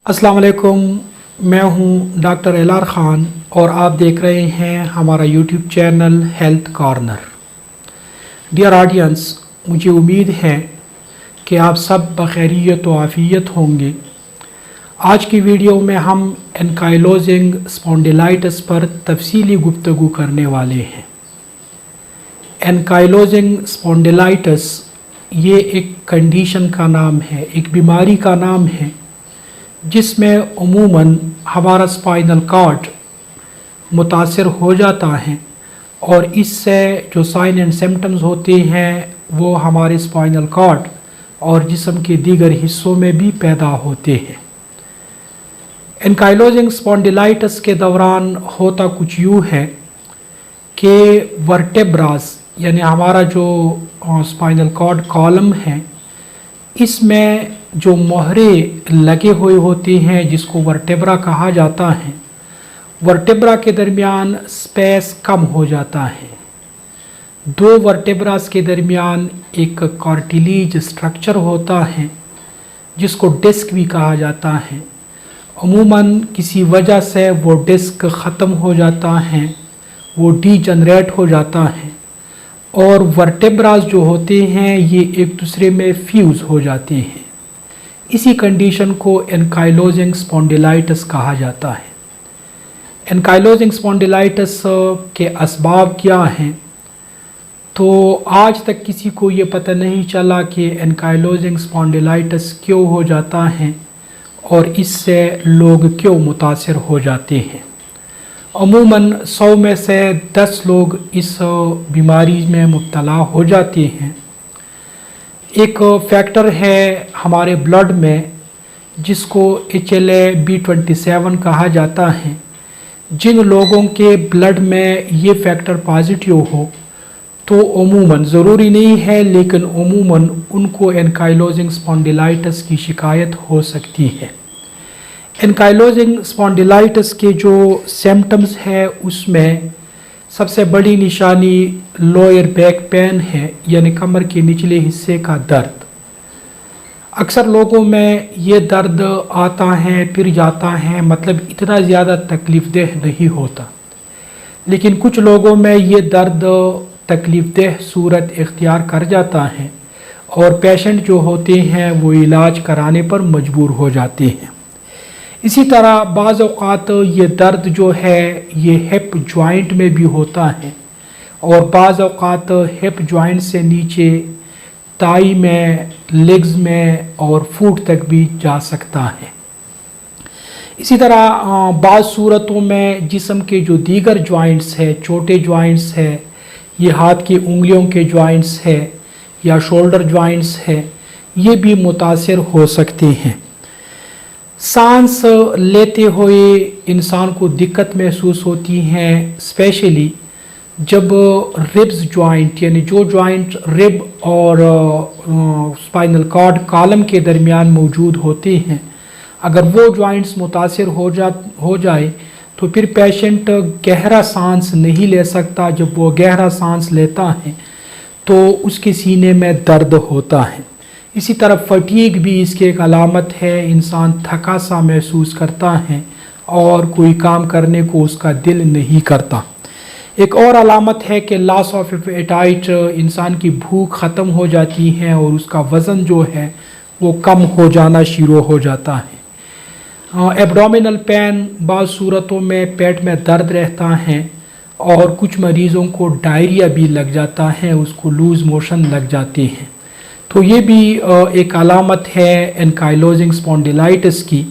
अस्सलाम वालेकुम, मैं हूं डॉक्टर एलआर ख़ान और आप देख रहे हैं हमारा YouTube channel health corner. Dear audience, मुझे उम्मीद है कि आप सब बखैरियत व आफ़ियत होंगे। आज की वीडियो में हम एनकाइलोजिंग स्पॉन्डिलाइटिस पर तफसीली गुफ्तगू करने वाले हैं। एनकाइलोजिंग स्पॉन्डिलाइटिस ये एक कंडीशन का नाम है, एक बीमारी का नाम है जिसमें अमूमन हमारा स्पाइनल कॉर्ड मुतासर हो जाता है और इससे जो साइन एंड सिम्टम्स होते हैं वो हमारे स्पाइनल कॉर्ड और जिस्म के दीगर हिस्सों में भी पैदा होते हैं। एनकाइलोजिंग स्पॉन्डिलाइटिस के दौरान होता कुछ यूँ है कि वर्टेब्रास यानी हमारा जो स्पाइनल कॉर्ड कॉलम है इसमें जो मोहरे लगे हुए होते हैं जिसको वर्टेब्रा कहा जाता है, वर्टेब्रा के दरमियान स्पेस कम हो जाता है। दो वर्टेब्रास के दरमियान एक कार्टिलेज स्ट्रक्चर होता है जिसको डिस्क भी कहा जाता है। अमूमन किसी वजह से वो डिस्क ख़त्म हो जाता है, वो डीजनरेट हो जाता है और वर्टेब्रास जो होते हैं ये एक दूसरे में फ्यूज़ हो जाते हैं। इसी कंडीशन को एनकाइलोजिंग स्पॉन्डिलाइटिस कहा जाता है। एनकाइलोजिंग स्पॉन्डिलाइटिस के असबाब क्या हैं, तो आज तक किसी को ये पता नहीं चला कि एनकाइलोजिंग स्पॉन्डिलाइटिस क्यों हो जाता है और इससे लोग क्यों मुतासर हो जाते हैं। अमूमन 100 में से 10 लोग इस बीमारी में मुब्तला हो जाते हैं। एक फैक्टर है हमारे ब्लड में जिसको HLA-B27 कहा जाता है। जिन लोगों के ब्लड में ये फैक्टर पॉजिटिव हो तो अमूमन ज़रूरी नहीं है लेकिन अमूमन उनको एनकाइलोजिंग स्पॉन्डिलाइटिस की शिकायत हो सकती है। एनकाइलोजिंग स्पॉन्डिलाइटिस के जो सिम्टम्स है उसमें सबसे बड़ी निशानी लोअर बैक पेन है यानी कमर के निचले हिस्से का दर्द। अक्सर लोगों में ये दर्द आता है फिर जाता है, मतलब इतना ज़्यादा तकलीफ़ देह नहीं होता, लेकिन कुछ लोगों में ये दर्द तकलीफ़ देह सूरत इख्तियार कर जाता है और पेशेंट जो होते हैं वो इलाज कराने पर मजबूर हो जाते हैं। इसी तरह बाज़ औक़ात ये दर्द जो है ये हिप जॉइंट में भी होता है और बाज़ औक़ात हिप जॉइंट से नीचे ताई में, लेग्स में और फुट तक भी जा सकता है। इसी तरह बाज़ सूरतों में जिस्म के जो दीगर जॉइंट्स है, छोटे जॉइंट्स है, ये हाथ की उंगलियों के जॉइंट्स है या शोल्डर जॉइंट्स है, ये भी मुतासिर हो सकते हैं। सांस लेते हुए इंसान को दिक्कत महसूस होती है, स्पेशली जब रिब्स जॉइंट यानी जो जॉइंट रिब और स्पाइनल कॉर्ड कॉलम के दरमियान मौजूद होते हैं, अगर वो जॉइंट्स मुतासिर हो जाए तो फिर पेशेंट गहरा सांस नहीं ले सकता। जब वो गहरा सांस लेता है तो उसके सीने में दर्द होता है। इसी तरह फटीग भी इसकी एक अलामत है, इंसान थका सा महसूस करता है और कोई काम करने को उसका दिल नहीं करता। एक और अलामत है कि लॉस ऑफ एपेटाइट, इंसान की भूख ख़त्म हो जाती है और उसका वज़न जो है वो कम हो जाना शुरू हो जाता है। एब्डोमिनल पेन, बाज़ सूरतों में पेट में दर्द रहता है और कुछ मरीज़ों को डायरिया भी लग जाता है, उसको लूज़ मोशन लग जाते हैं। तो ये भी एक अलामत है एनकाइलोजिंग स्पॉन्डिलाइटिस की।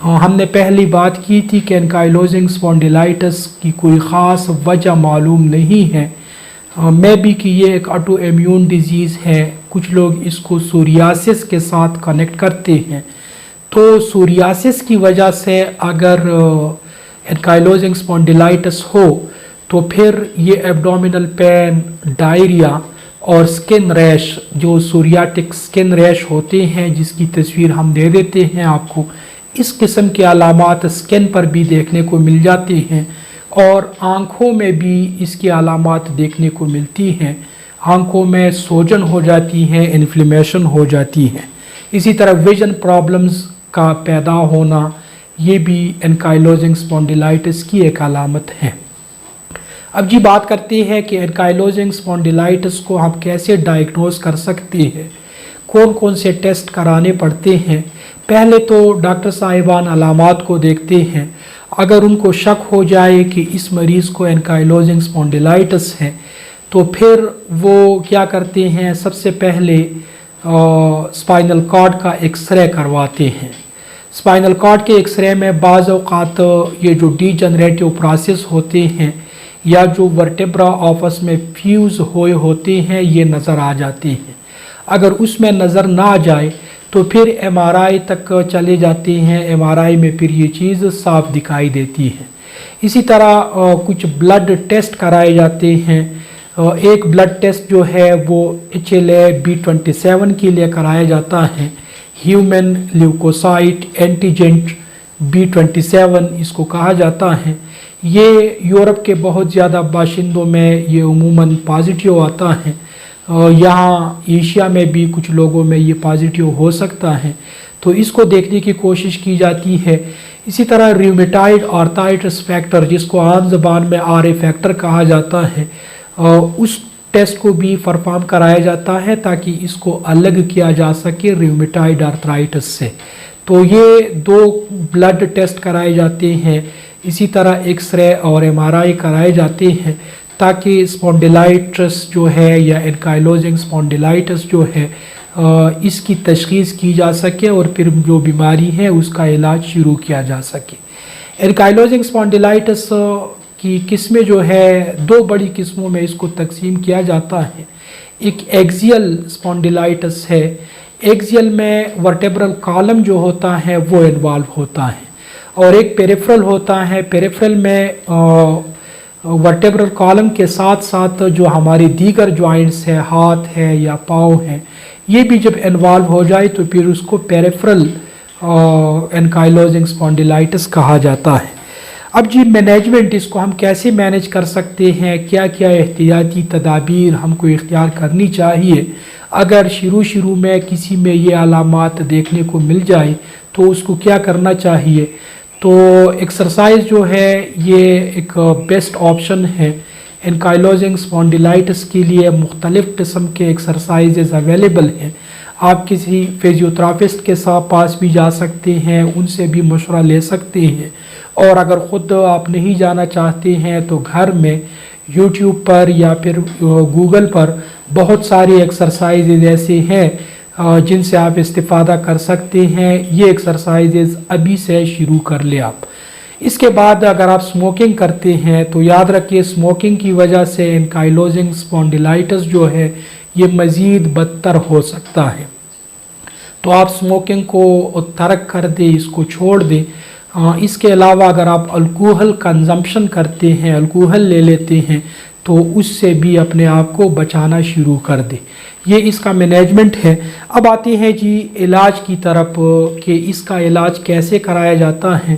हमने पहली बात की थी कि एनकाइलोजिंग स्पॉन्डिलाइटिस की कोई ख़ास वजह मालूम नहीं है, मे बी कि ये एक ऑटो इम्यून डिज़ीज़ है। कुछ लोग इसको सोरियासिस के साथ कनेक्ट करते हैं, तो सोरियासिस की वजह से अगर एनकाइलोजिंग स्पॉन्डिलाइटिस हो तो फिर ये एब्डोमिनल पेन, डायरिया और स्किन रैश, जो सोरियाटिक स्किन रैश होते हैं जिसकी तस्वीर हम दे देते हैं आपको, इस किस्म के अलामात स्किन पर भी देखने को मिल जाती हैं और आँखों में भी इसकी अलामात देखने को मिलती हैं। आँखों में सोजन हो जाती है, इन्फ्लेमेशन हो जाती है। इसी तरह विजन प्रॉब्लम्स का पैदा होना, ये भी एनकाइलोजिंग स्पॉन्डिलाइटिस की एक अलामत है। अब जी बात करते हैं कि एनकाइलोजिंग स्पॉन्डिलाइटिस को हम कैसे डायग्नोज कर सकते हैं, कौन कौन से टेस्ट कराने पड़ते हैं। पहले तो डॉक्टर साहिबान अलामात को देखते हैं। अगर उनको शक हो जाए कि इस मरीज़ को एनकाइलोजिंग स्पॉन्डिलाइटिस है तो फिर वो क्या करते हैं, सबसे पहले स्पाइनल कॉर्ड का एक्सरे करवाते हैं। स्पाइनल कॉर्ड के एक्सरे में बाज़ औक़ात ये जो डीजनरेटिव प्रोसेस होते हैं या जो वर्टेब्रा आपस में फ्यूज़ हुए होते हैं ये नज़र आ जाते हैं। अगर उसमें नज़र ना आ जाए तो फिर एमआरआई तक चले जाते हैं। एमआरआई में फिर ये चीज़ साफ दिखाई देती है। इसी तरह कुछ ब्लड टेस्ट कराए जाते हैं। एक ब्लड टेस्ट जो है वो HLA-B27 के लिए कराया जाता है, ह्यूमन ल्यूकोसाइट एंटीजेंट B27 इसको कहा जाता है। ये यूरोप के बहुत ज़्यादा बाशिंदों में ये उमूमन पॉजिटिव आता है। यहाँ एशिया में भी कुछ लोगों में ये पॉजिटिव हो सकता है, तो इसको देखने की कोशिश की जाती है। इसी तरह रूमेटाइड आर्थराइटिस फैक्टर, जिसको आम ज़बान में RA फैक्टर कहा जाता है, उस टेस्ट को भी परफॉर्म कराया जाता है ताकि इसको अलग किया जा सके रूमेटाइड आर्थराइटिस से। तो ये 2 ब्लड टेस्ट कराए जाते हैं। इसी तरह एक्सरे और MRI कराए जाते हैं ताकि स्पॉन्डिलाइटिस जो है या एनकाइलोजिंग स्पॉन्डिलाइटिस जो है इसकी तशख़ीस की जा सके और फिर जो बीमारी है उसका इलाज शुरू किया जा सके। एनकाइलोजिंग स्पॉन्डिलाइटिस की किस्में जो है 2 बड़ी किस्मों में इसको तकसीम किया जाता है। एक एक्सियल स्पॉन्डिलाइटिस है। एक्सियल में वर्टेब्रल कॉलम जो होता है वो इन्वॉल्व होता है, और एक पेरिफेरल होता है। पेरिफेरल में वर्टेब्रल कॉलम के साथ साथ जो हमारी दीगर जॉइंट्स है, हाथ है या पाँव है, ये भी जब इन्वॉल्व हो जाए तो फिर उसको पेरिफेरल एनकाइलोजिंग स्पॉन्डिलाइटिस कहा जाता है। अब जी मैनेजमेंट, इसको हम कैसे मैनेज कर सकते हैं, क्या क्या एहतियाती तदाबीर हमको इख्तियार करनी चाहिए। अगर शुरू में किसी में ये अलामात देखने को मिल जाए तो उसको क्या करना चाहिए। तो एक्सरसाइज जो है ये एक बेस्ट ऑप्शन है। एनकाइलोजिंग स्पॉन्डिलाइटिस के लिए मुख्तलिफ़ किस्म के एक्सरसाइजेज अवेलेबल हैं। आप किसी फिजियोथेरापिस्ट के साथ पास भी जा सकते हैं, उनसे भी मशवरा ले सकते हैं। और अगर ख़ुद आप नहीं जाना चाहते हैं तो घर में यूट्यूब पर या फिर गूगल पर बहुत सारी एक्सरसाइजेज ऐसे हैं जिनसे आप इस्तिफ़ादा कर सकते हैं। ये एक्सरसाइजेज अभी से शुरू कर ले आप। इसके बाद अगर आप स्मोकिंग करते हैं तो याद रखिए स्मोकिंग की वजह से एनकाइलोजिंग स्पॉन्डिलाइटिस जो है ये मज़ीद बदतर हो सकता है। तो आप स्मोकिंग को तर्क कर दें, इसको छोड़ दें। इसके अलावा अगर आप अल्कोहल कंजम्पशन करते हैं, अल्कोहल ले लेते हैं, तो उससे भी अपने आप को बचाना शुरू कर दें। ये इसका मैनेजमेंट है। अब आते हैं जी इलाज की तरफ कि इसका इलाज कैसे कराया जाता है।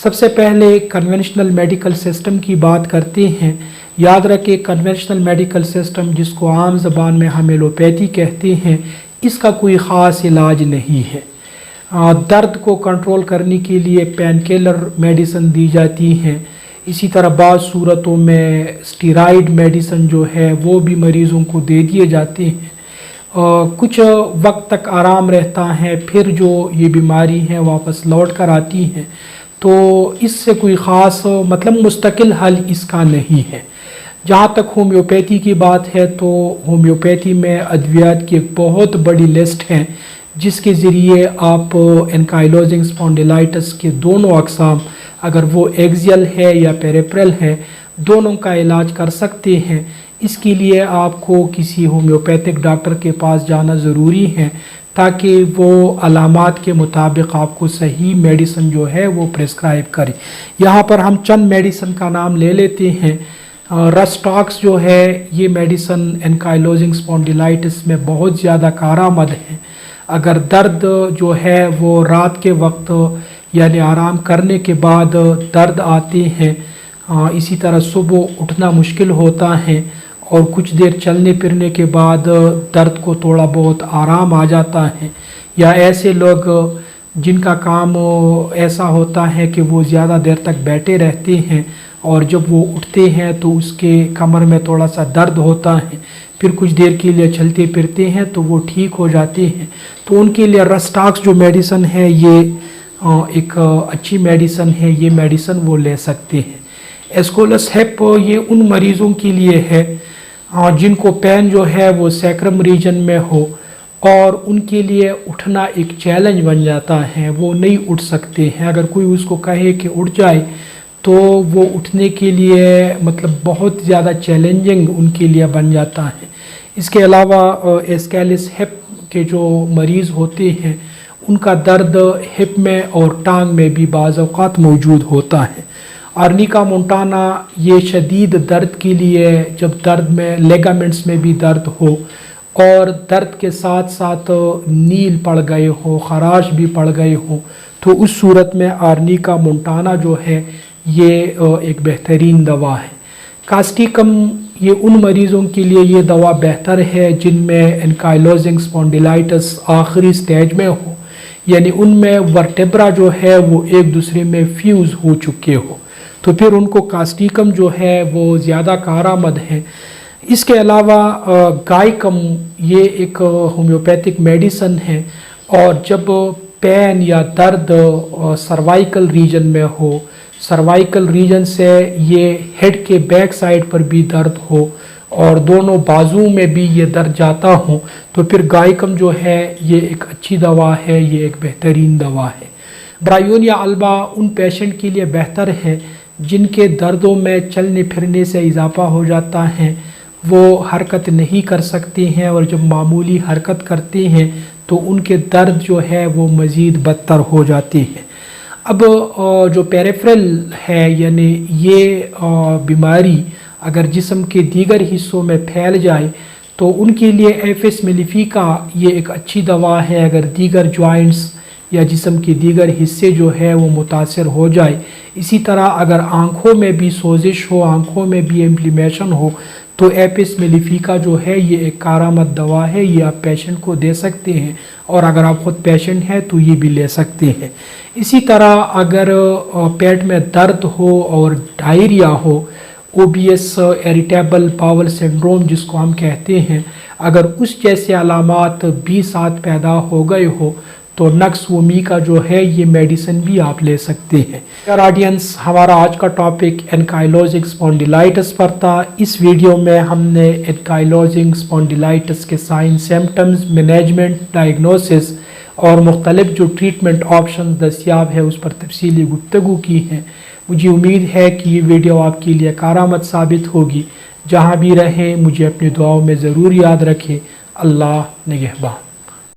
सबसे पहले कन्वेंशनल मेडिकल सिस्टम की बात करते हैं। याद रखें कन्वेंशनल मेडिकल सिस्टम, जिसको आम ज़बान में हम एलोपैथी कहते हैं, इसका कोई ख़ास इलाज नहीं है। दर्द को कंट्रोल करने के लिए पेन किलर मेडिसिन दी जाती हैं। इसी तरह बाज़ सूरतों में स्टीराइड मेडिसिन जो है वो भी मरीज़ों को दे दिए जाते हैं। कुछ वक्त तक आराम रहता है, फिर जो ये बीमारी है वापस लौट कर आती हैं। तो इससे कोई ख़ास मतलब मुस्तकिल हल इसका नहीं है। जहाँ तक होम्योपैथी की बात है तो होम्योपैथी में अद्वियात की एक बहुत बड़ी लिस्ट है जिसके ज़रिए आप एनकाइलोजिंग स्पॉन्डिलाइटिस के दोनों अक़साम, अगर वो एक्सियल है या पेरिफेरल है, दोनों का इलाज कर सकते हैं। इसके लिए आपको किसी होम्योपैथिक डॉक्टर के पास जाना ज़रूरी है ताकि वो अलामात के मुताबिक आपको सही मेडिसिन जो है वो प्रिस्क्राइब करे। यहाँ पर हम चंद मेडिसिन का नाम ले लेते हैं। रस्टॉक्स जो है ये मेडिसिन एनकाइलोजिंग स्पॉन्डिलाइटिस में बहुत ज़्यादा कारआमद है। अगर दर्द जो है वो रात के वक्त यानी आराम करने के बाद दर्द आते हैं, इसी तरह सुबह उठना मुश्किल होता है और कुछ देर चलने फिरने के बाद दर्द को थोड़ा बहुत आराम आ जाता है, या ऐसे लोग جن کا کام ایسا ہوتا ہے کہ وہ زیادہ دیر تک بیٹھے رہتے ہیں اور جب وہ اٹھتے ہیں تو اس کے کمر میں تھوڑا سا درد ہوتا ہے، پھر کچھ دیر کے لیے چلتے پھرتے ہیں تو وہ ٹھیک ہو جاتے ہیں، تو ان کے لیے رسٹاکس جو میڈیسن ہے یہ ایک اچھی میڈیسن ہے، یہ میڈیسن وہ لے سکتے ہیں۔ ایسکولس ہپ یہ ان مریضوں کے لیے ہے جن کو پین جو ہے وہ سیکرم ریجن میں ہو اور ان کے لیے اٹھنا ایک چیلنج بن جاتا ہے، وہ نہیں اٹھ سکتے ہیں۔ اگر کوئی اس کو کہے کہ اٹھ جائے تو وہ اٹھنے کے لیے مطلب بہت زیادہ چیلنجنگ ان کے لیے بن جاتا ہے۔ اس کے علاوہ ایسکیلس ہپ کے جو مریض ہوتے ہیں ان کا درد ہپ میں اور ٹانگ میں بھی بعض اوقات موجود ہوتا ہے۔ آرنیکا مونٹانا یہ شدید درد کے لیے جب درد میں لیگامنٹس میں بھی درد ہو اور درد کے ساتھ ساتھ نیل پڑ گئے ہو، خراش بھی پڑ گئے ہوں، تو اس صورت میں آرنیکا مونٹانا جو ہے یہ ایک بہترین دوا ہے۔ کاسٹیکم یہ ان مریضوں کے لیے یہ دوا بہتر ہے جن میں انکائلوزنگ اسپونڈیلائٹس آخری سٹیج میں ہو، یعنی ان میں ورٹیبرا جو ہے وہ ایک دوسرے میں فیوز ہو چکے ہو، تو پھر ان کو کاسٹیکم جو ہے وہ زیادہ کارآمد ہے۔ اس کے علاوہ گائکم یہ ایک ہومیوپیتھک میڈیسن ہے، اور جب پین یا درد سروائیکل ریجن میں ہو، سروائیکل ریجن سے یہ ہیڈ کے بیک سائڈ پر بھی درد ہو اور دونوں بازو میں بھی یہ درد جاتا ہو، تو پھر گائکم جو ہے یہ ایک اچھی دوا ہے، یہ ایک بہترین دوا ہے۔ برایونیا البا ان پیشنٹ کے لیے بہتر ہے جن کے دردوں میں چلنے پھرنے سے اضافہ ہو جاتا ہے، وہ حرکت نہیں کر سکتے ہیں اور جب معمولی حرکت کرتے ہیں تو ان کے درد جو ہے وہ مزید بدتر ہو جاتے ہیں۔ اب جو پیریفرل ہے یعنی یہ بیماری اگر جسم کے دیگر حصوں میں پھیل جائے تو ان کے لیے ایفس میلیفیکا یہ ایک اچھی دوا ہے۔ اگر دیگر جوائنٹس یا جسم کے دیگر حصے جو ہے وہ متاثر ہو جائے، اسی طرح اگر آنکھوں میں بھی سوزش ہو، آنکھوں میں بھی انفلیمیشن ہو، تو ایپس میلیفیکا جو ہے یہ ایک کارآمد دوا ہے، یہ آپ پیشنٹ کو دے سکتے ہیں، اور اگر آپ خود پیشنٹ ہیں تو یہ بھی لے سکتے ہیں۔ اسی طرح اگر پیٹ میں درد ہو اور ڈائریا ہو، او بی ایس اریٹیبل باول سنڈروم جس کو ہم کہتے ہیں، اگر اس جیسے علامات بھی ساتھ پیدا ہو گئے ہو تو نکس وومی کا جو ہے یہ میڈیسن بھی آپ لے سکتے ہیں۔ ڈیئر آڈینس، ہمارا آج کا ٹاپک انکائلوزنگ اسپونڈیلائٹس پر تھا۔ اس ویڈیو میں ہم نے انکائلوزنگ اسپونڈیلائٹس کے سائن سمپٹمز، مینجمنٹ، ڈائگنوسس اور مختلف جو ٹریٹمنٹ آپشنز دستیاب ہے اس پر تفصیلی گفتگو کی ہے۔ مجھے امید ہے کہ یہ ویڈیو آپ کے لیے کارآمد ثابت ہوگی۔ جہاں بھی رہیں مجھے اپنی دعاؤں میں ضرور یاد رکھیں۔ اللہ نگہبان۔